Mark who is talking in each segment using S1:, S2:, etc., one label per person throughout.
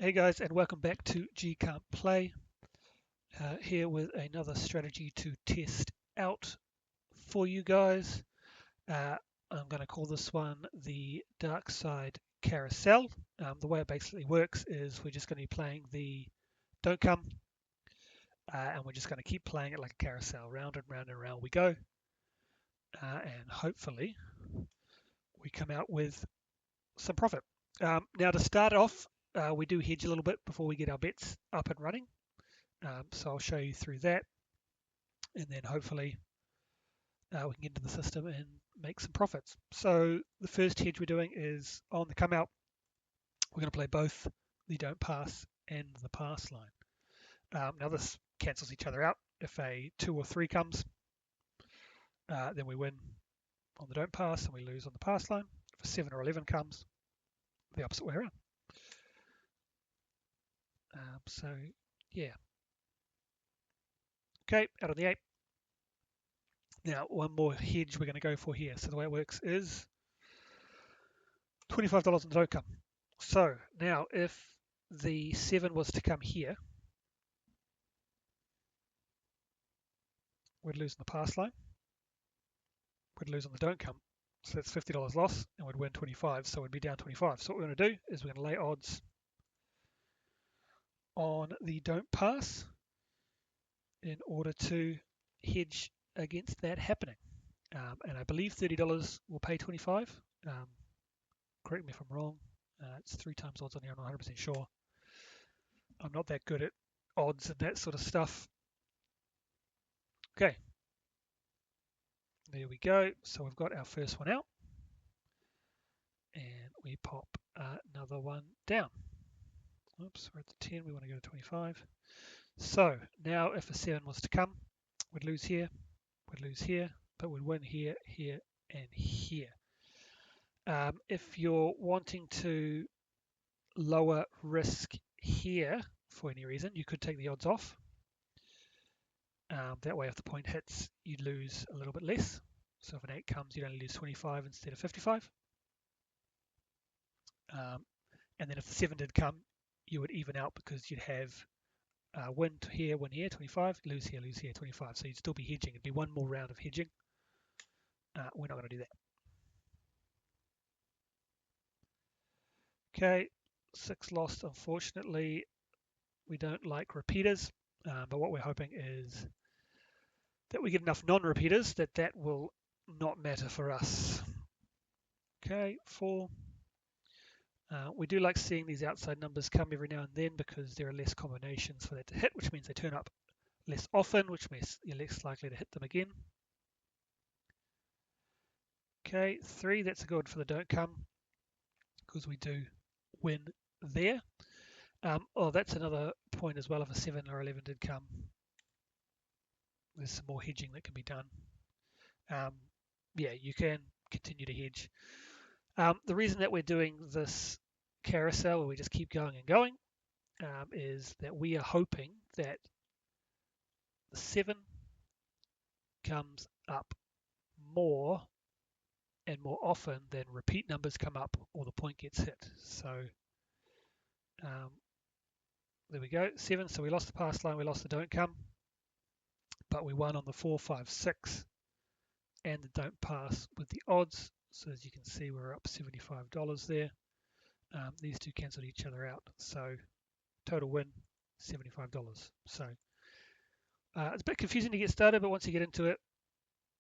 S1: Hey guys, and welcome back to G Can't Play. Here with another strategy to test out for you guys. I'm going to call this one the Darkside Carousel. The way it basically works is we're just going to be playing the Don't Come, and we're just going to keep playing it like a carousel. Round and round and round we go. And hopefully we come out with some profit. Now to start off, we do hedge a little bit before we get our bets up and running. So I'll show you through that, and then hopefully we can get into the system and make some profits. So the first hedge we're doing is on the come out. We're going to play both the don't pass and the pass line. Now this cancels each other out. If a 2 or 3 comes, then we win on the don't pass and we lose on the pass line. If a 7 or 11 comes, the opposite way around. So yeah. Okay, out on the 8. Now, one more hedge we're going to go for here. So the way it works is $25 on the don't come. So now if the 7 was to come here, we'd lose on the pass line. We'd lose on the don't come. So that's $50 loss, and we'd win 25, so we'd be down 25. So what we're going to do is we're going to lay odds on the don't pass in order to hedge against that happening. And I believe $30 will pay 25. Correct me if I'm wrong. It's 3 times odds on here. I'm not 100% sure. I'm not that good at odds and that sort of stuff. Okay. There we go. So we've got our first one out. And we pop another one down. Oops, we're at the 10. We want to go to 25. So now if a 7 was to come, we'd lose here, but we'd win here, here, and here. If you're wanting to lower risk here for any reason, you could take the odds off. That way if the point hits, you'd lose a little bit less. So if an 8 comes, you'd only lose 25 instead of 55. And then if the 7 did come, you would even out because you'd have win here, 25, lose here, 25. So you'd still be hedging. It'd be one more round of hedging. We're not going to do that. Okay, 6 lost, unfortunately. We don't like repeaters, but what we're hoping is that we get enough non-repeaters that will not matter for us. Okay, 4. We do like seeing these outside numbers come every now and then because there are less combinations for that to hit, which means they turn up less often, which means you're less likely to hit them again. Okay, 3, that's a good for the don't come because we do win there. Oh, that's another point as well. If a 7 or 11 did come, there's some more hedging that can be done. Yeah, you can continue to hedge. The reason that we're doing this carousel where we just keep going and going is that we are hoping that the 7 comes up more and more often than repeat numbers come up or the point gets hit. So there we go, 7. So we lost the pass line, we lost the don't come, but we won on the 4, 5, 6 and the don't pass with the odds. So as you can see, we're up $75 there. These two cancelled each other out. So total win, $75. So it's a bit confusing to get started, but once you get into it,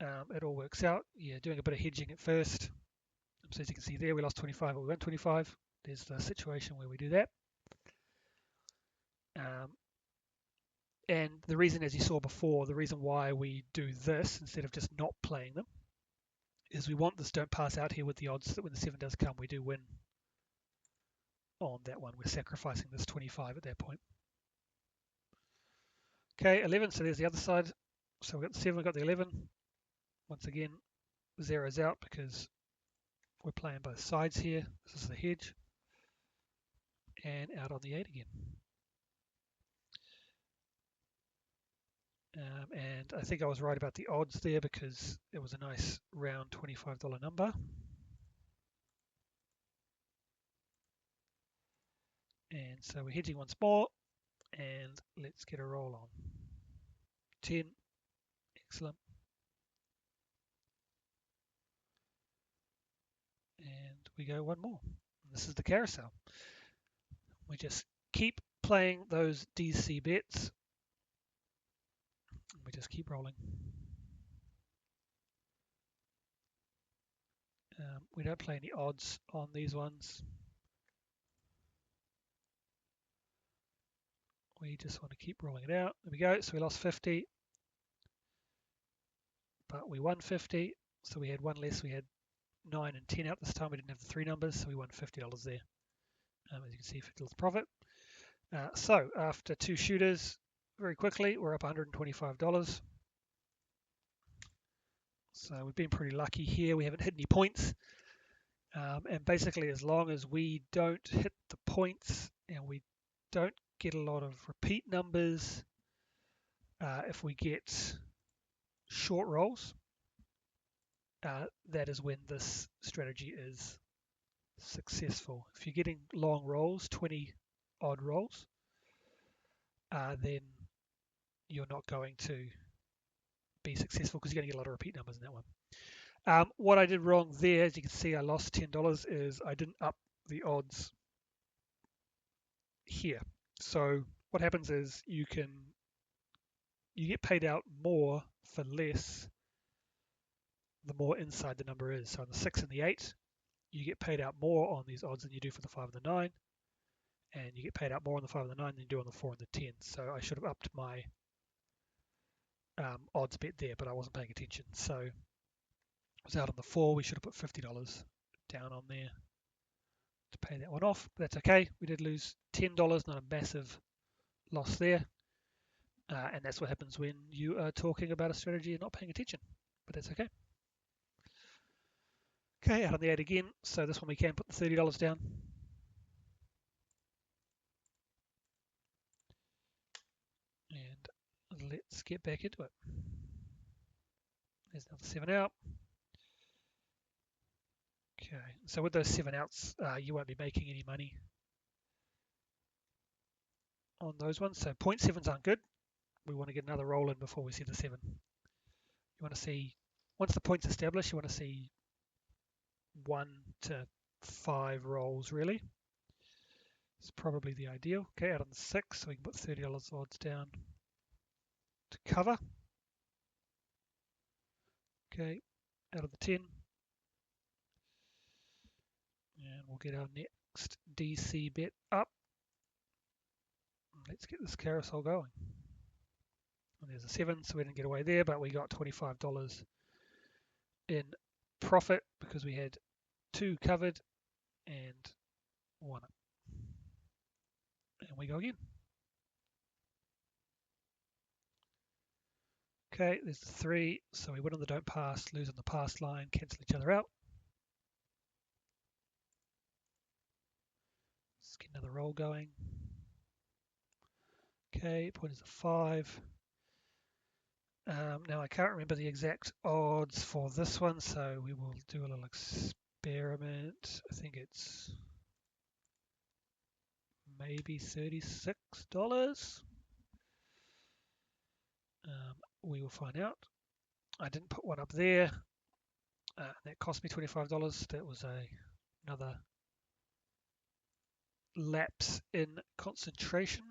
S1: it all works out. Yeah, doing a bit of hedging at first. So as you can see there, we lost 25, but we won 25. There's the situation where we do that. And the reason, as you saw before, the reason why we do this instead of just not playing them is we want this don't pass out here with the odds that when the 7 does come, we do win on that one. We're sacrificing this 25 at that point. Okay, 11, so there's the other side. So we've got the 7, we've got the 11. Once again, zeroes out because we're playing both sides here. This is the hedge. And out on the 8 again. And I think I was right about the odds there because it was a nice round $25 number. And so we're hedging once more, and let's get a roll on. 10, excellent. And we go one more. And this is the carousel. We just keep playing those DC bets. And we just keep rolling. We don't play any odds on these ones. We just want to keep rolling it out. There we go. So we lost 50, but we won 50. So we had one less. We had 9 and 10 out this time. We didn't have the 3 numbers, so we won $50 there. As you can see, $50 profit. So after 2 shooters, very quickly, we're up $125. So we've been pretty lucky here. We haven't hit any points. And basically, as long as we don't hit the points and we don't get a lot of repeat numbers, if we get short rolls, that is when this strategy is successful. If you're getting long rolls, 20 odd rolls, then you're not going to be successful because you're going to get a lot of repeat numbers in that one. What I did wrong there, as you can see, I lost $10, is I didn't up the odds here. So what happens is you get paid out more for less the more inside the number is. So on the 6 and the 8, you get paid out more on these odds than you do for the 5 and the 9, and you get paid out more on the 5 and the 9 than you do on the 4 and the 10. So I should have upped my odds bet there, but I wasn't paying attention. So I was out on the 4. We should have put $50 down on there to pay that one off, but that's okay. We did lose $10, not a massive loss there. And that's what happens when you are talking about a strategy and not paying attention, but that's okay. Okay, out on the 8 again. So this one we can put the $30 down. And let's get back into it. There's another 7 out. Okay, so with those 7 outs, you won't be making any money on those ones. So 0.7s aren't good. We want to get another roll in before we see the 7. You want to see, once the point's established, you want to see 1 to 5 rolls really. It's probably the ideal. Okay, out on the 6, so we can put $30 odds down to cover. Okay, out of the 10. And we'll get our next DC bet up. Let's get this carousel going. And there's a 7, so we didn't get away there, but we got $25 in profit because we had 2 covered and 1 up. And we go again. Okay, there's the 3, so we win on the don't pass, lose on the pass line, cancel each other out. Let's get another roll going. Okay, point is a 5. Now I can't remember the exact odds for this one, so we will do a little experiment. I think it's maybe $36. We will find out. I didn't put one up there. That cost me $25. That was another lapse in concentration.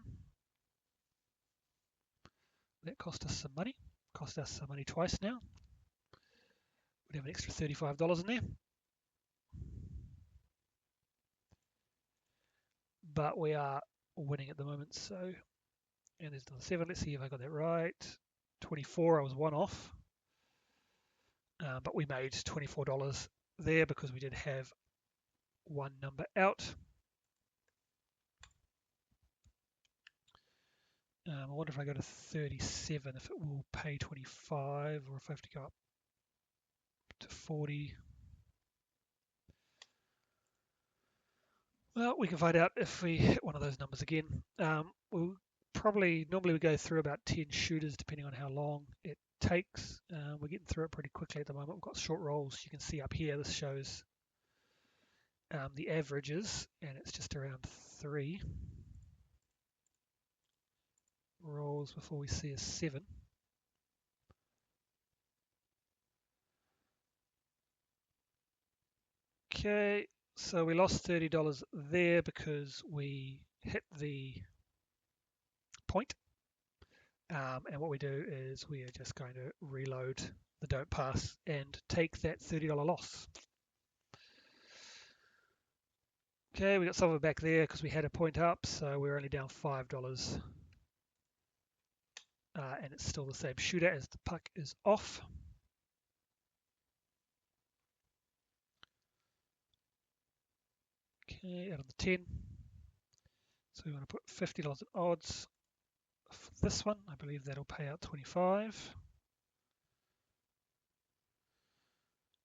S1: That cost us some money. Cost us some money twice now. We'd have an extra $35 in there. But we are winning at the moment, so, and there's another 7. Let's see if I got that right. 24, I was 1 off. But we made $24 there because we did have 1 number out. I wonder if I go to 37, if it will pay 25, or if I have to go up to 40. Well, we can find out if we hit one of those numbers again. We'll normally we go through about 10 shooters depending on how long it takes. We're getting through it pretty quickly at the moment. We've got short rolls. You can see up here, this shows the averages, and it's just around 3. pause before we see a 7. Okay, so we lost $30 there because we hit the point. And what we do is we are just going to reload the don't pass and take that $30 loss. Okay, we got some of it back there because we had a point up, so we're only down $5. And it's still the same shooter as the puck is off. Okay, out on the 10. So we want to put $50 in odds for this one. I believe that'll pay out 25.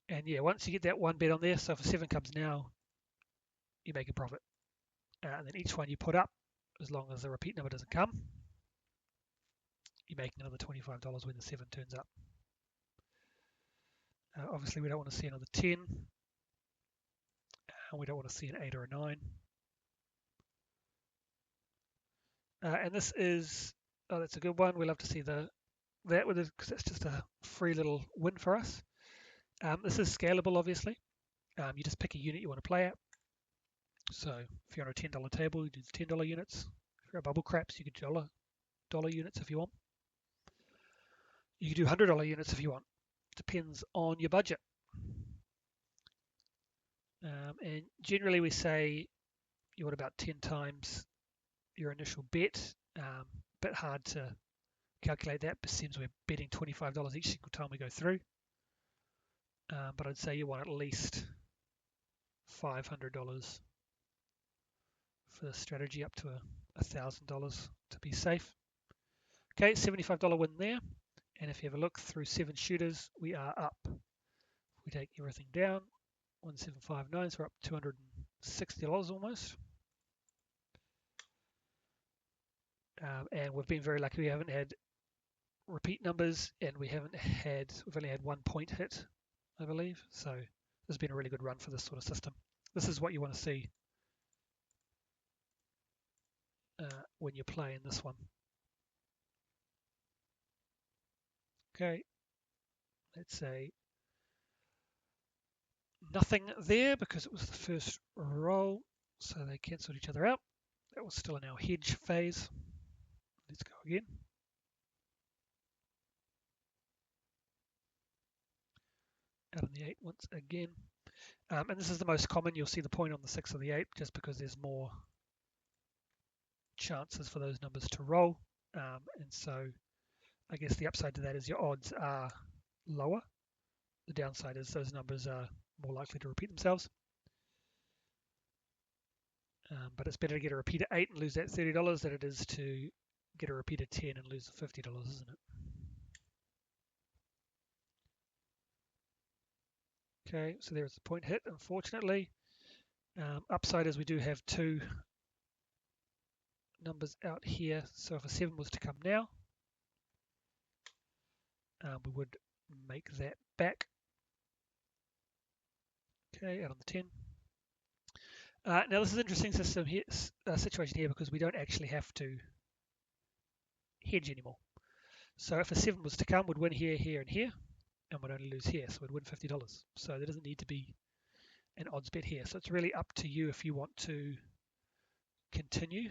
S1: And yeah, once you get that one bet on there, so if a 7 comes now, you make a profit. And then each one you put up, as long as the repeat number doesn't come, you're making another $25 when the 7 turns up. Obviously, we don't want to see another 10. And we don't want to see an 8 or a 9. And this is, oh, that's a good one. We love to see that with it because it's just a free little win for us. This is scalable, obviously. You just pick a unit you want to play at. So if you're on a $10 table, you do the $10 units. If you're at bubble craps, you could do dollar units if you want. You can do $100 units if you want. Depends on your budget. And generally we say you want about 10 times your initial bet. Bit hard to calculate that, but it seems we're betting $25 each single time we go through. But I'd say you want at least $500 for the strategy, up to $1,000 to be safe. Okay, $75 win there. And if you have a look through 7 shooters, we are up. We take everything down, 1759, so we're up $260 almost. And we've been very lucky. We haven't had repeat numbers, and we've only had 1 point hit, I believe. So this has been a really good run for this sort of system. This is what you want to see when you're playing this one. Okay, let's say nothing there because it was the first roll, so they cancelled each other out. That was still in our hedge phase. Let's go again. Out on the 8 once again. And this is the most common. You'll see the point on the 6 or the 8 just because there's more chances for those numbers to roll. And so I guess the upside to that is your odds are lower. The downside is those numbers are more likely to repeat themselves. But it's better to get a repeat of 8 and lose that $30 than it is to get a repeat of 10 and lose the $50, isn't it? Okay, so there's the point hit, unfortunately. Upside is we do have 2 numbers out here. So if a 7 was to come now, we would make that back. Okay, out on the 10. Now this is an interesting situation here because we don't actually have to hedge anymore. So if a 7 was to come, we'd win here, here, and here, and we'd only lose here, so we'd win $50. So there doesn't need to be an odds bet here. So it's really up to you if you want to continue.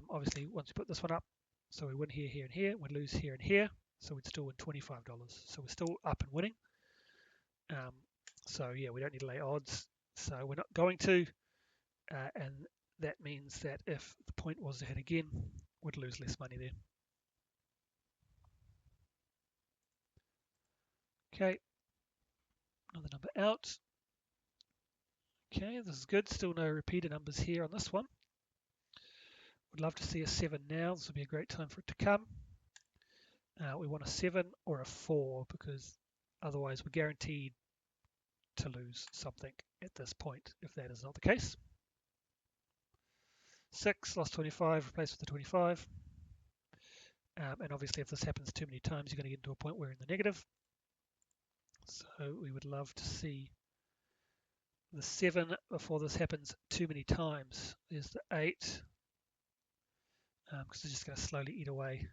S1: Obviously, once we put this one up, so we win here, here, and here, we'd lose here and here, so we'd still win $25. So we're still up and winning. So yeah, we don't need to lay odds. So we're not going to, and that means that if the point was to hit again, we'd lose less money there. Okay, another number out. Okay, this is good. Still no repeater numbers here on this one. Would love to see a 7 now. This would be a great time for it to come. We want a 7 or a 4 because otherwise we're guaranteed to lose something at this point if that is not the case. 6, lost 25, replaced with the 25. And obviously if this happens too many times, you're going to get into a point where you're in the negative. So we would love to see the 7 before this happens too many times. There's the 8, because it's just going to slowly eat away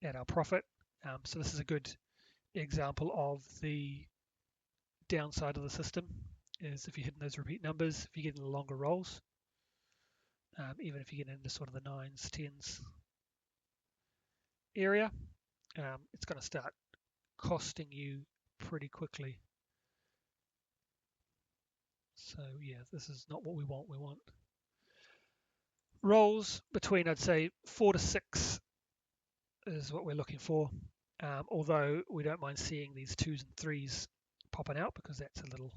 S1: at our profit. So this is a good example of the downside of the system, is if you're hitting those repeat numbers, if you're getting the longer rolls, even if you get into sort of the 9s, 10s area, it's going to start costing you pretty quickly. So yeah, this is not what we want. We want rolls between, I'd say, 4 to 6 is what we're looking for. Although we don't mind seeing these 2s and 3s popping out, because that's a little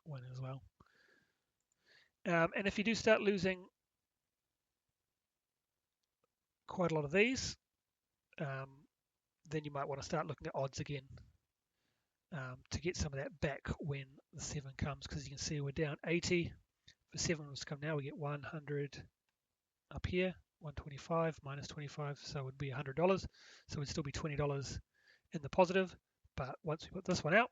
S1: win as well. And if you do start losing quite a lot of these, then you might want to start looking at odds again, to get some of that back when the 7 comes, because you can see we're down 80. If the 7 was to come now, we get 100 up here, 125 minus 25, so it would be $100. So it would still be $20 in the positive. But once we put this one out,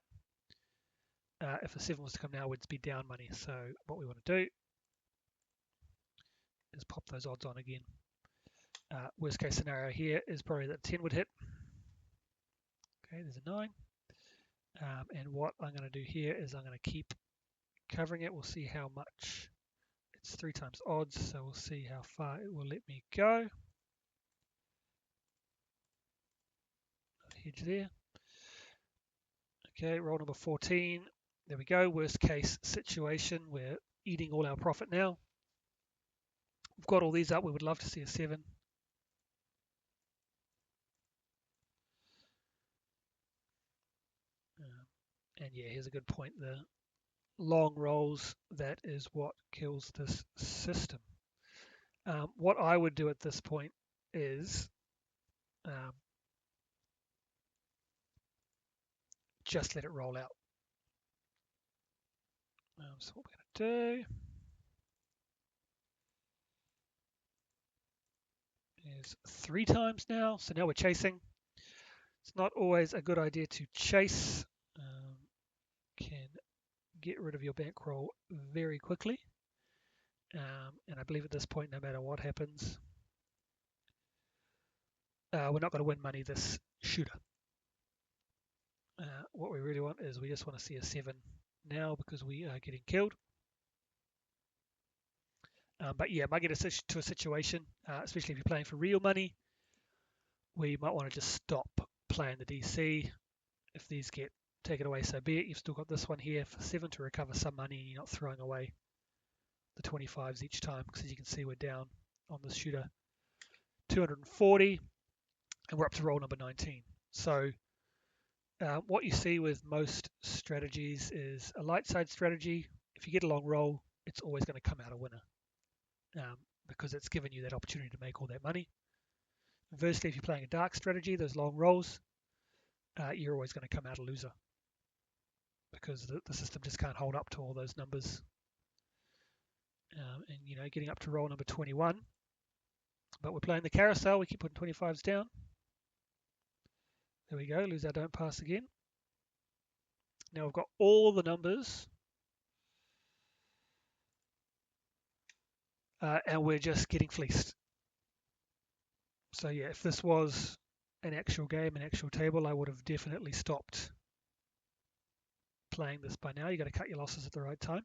S1: if the 7 was to come now, we'd be down money. So what we want to do is pop those odds on again. Worst case scenario here is probably that 10 would hit. Okay, there's a 9. And what I'm going to do here is I'm going to keep covering it. We'll see how much. It's 3 times odds, so we'll see how far it will let me go. Hedge there. Okay, roll number 14. There we go. Worst case situation. We're eating all our profit now. We've got all these up. We would love to see a 7. And yeah, here's a good point. The long rolls, that is what kills this system. What I would do at this point is just let it roll out. So what we're going to do is 3 times now. So now we're chasing. It's not always a good idea to chase. Can get rid of your bankroll very quickly. And I believe at this point, no matter what happens, we're not going to win money this shooter. What we really want is we just want to see a 7 now, because we are getting killed. But yeah, might get us to a situation, especially if you're playing for real money, where you might want to just stop playing the DC. If these get taken away, so be it. You've still got this one here for 7 to recover some money, and you're not throwing away the 25s each time, because as you can see, we're down on this shooter 240, and we're up to roll number 19. So what you see with most strategies is a light side strategy. If you get a long roll, it's always going to come out a winner, because it's given you that opportunity to make all that money. Inversely, if you're playing a dark strategy, those long rolls, you're always going to come out a loser, because the system just can't hold up to all those numbers. And you know, getting up to roll number 21, but we're playing the carousel, we keep putting 25s down. There we go, lose our don't pass again. Now we've got all the numbers, and we're just getting fleeced. So yeah, if this was an actual game, an actual table, I would have definitely stopped playing this by now. You've got to cut your losses at the right time.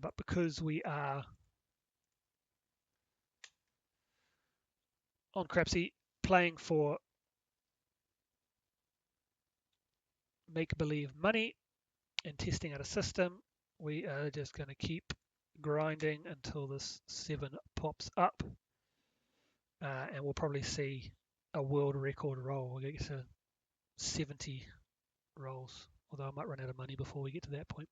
S1: But because we are on Crapsy playing for make-believe money and testing out a system, we are just going to keep grinding until this 7 pops up. And we'll probably see a world record roll. We'll get to 70 rolls, although I might run out of money before we get to that point.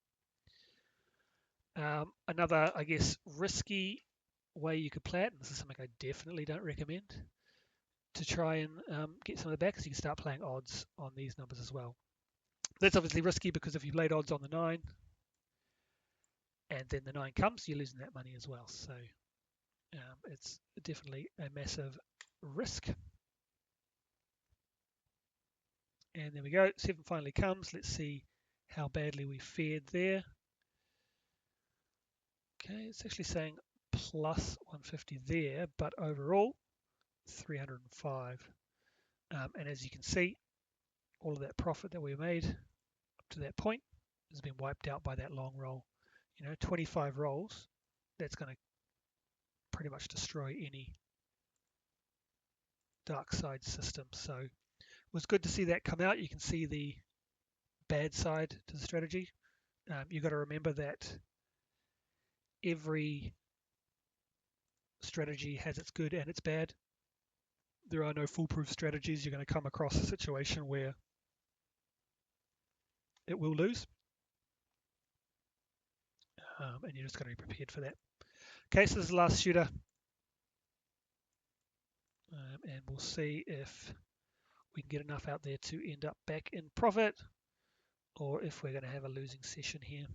S1: Another, I guess, risky way you could play it, and this is something I definitely don't recommend, to try and get some of the back, is you can start playing odds on these numbers as well. That's obviously risky, because if you've laid odds on the 9 and then the 9 comes, you're losing that money as well. So it's definitely a massive risk. And there we go, 7 finally comes. Let's see how badly we fared there. Okay, it's actually saying plus 150 there, but overall 305. And as you can see, all of that profit that we made up to that point has been wiped out by that long roll. 25 rolls, that's going to pretty much destroy any Darkside system. So it was good to see that come out. You can see the bad side to the strategy. You've got to remember that every strategy has its good and its bad. There are no foolproof strategies. You're going to come across a situation where it will lose, and you're just going to be prepared for that. Okay, so this is the last shooter, and we'll see if we can get enough out there to end up back in profit, or if we're going to have a losing session here.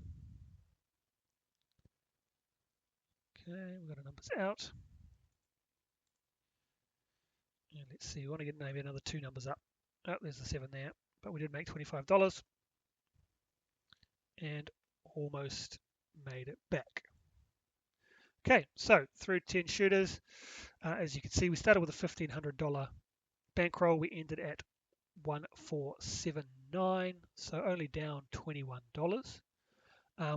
S1: Okay, we've got our numbers out. And let's see, we want to get maybe another 2 numbers up. Oh, there's the 7 there, but we did make $25 and almost made it back. Okay, so through 10 shooters, as you can see, we started with a $1,500 bankroll. We ended at 1479, so only down $21,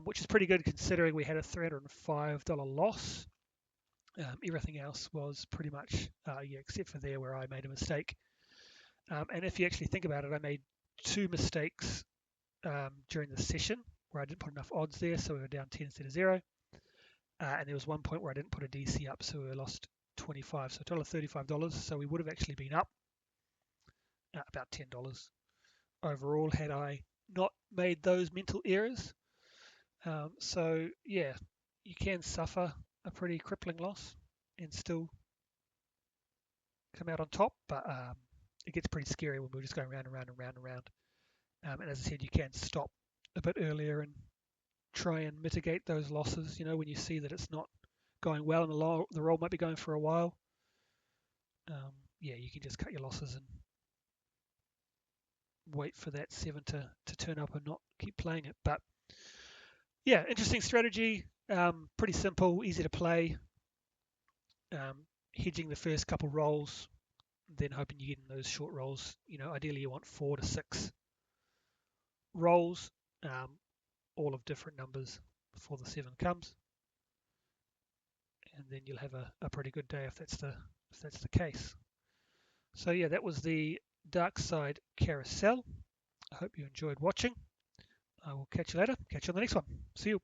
S1: which is pretty good considering we had a $305 loss. Everything else was pretty much, except for there where I made a mistake. And if you actually think about it, I made 2 mistakes during the session where I didn't put enough odds there, so we were down 10 instead of 0. And there was one point where I didn't put a DC up, so we lost 25, so a total of $35. So we would have actually been up about $10 overall had I not made those mental errors. So yeah, you can suffer a pretty crippling loss and still come out on top, but it gets pretty scary when we're just going round and round and round and round. And as I said, you can stop a bit earlier and try and mitigate those losses. When you see that it's not going well and the roll might be going for a while, yeah, you can just cut your losses and wait for that 7 to turn up and not keep playing it. But yeah, interesting strategy, pretty simple, easy to play. Hedging the first couple rolls, then hoping you get in those short rolls. Ideally you want 4 to 6 rolls, all of different numbers before the 7 comes, and then you'll have a pretty good day if that's the case. So yeah, that was the Darkside Carousel. I hope you enjoyed watching. I will catch you later. Catch you on the next one. See you.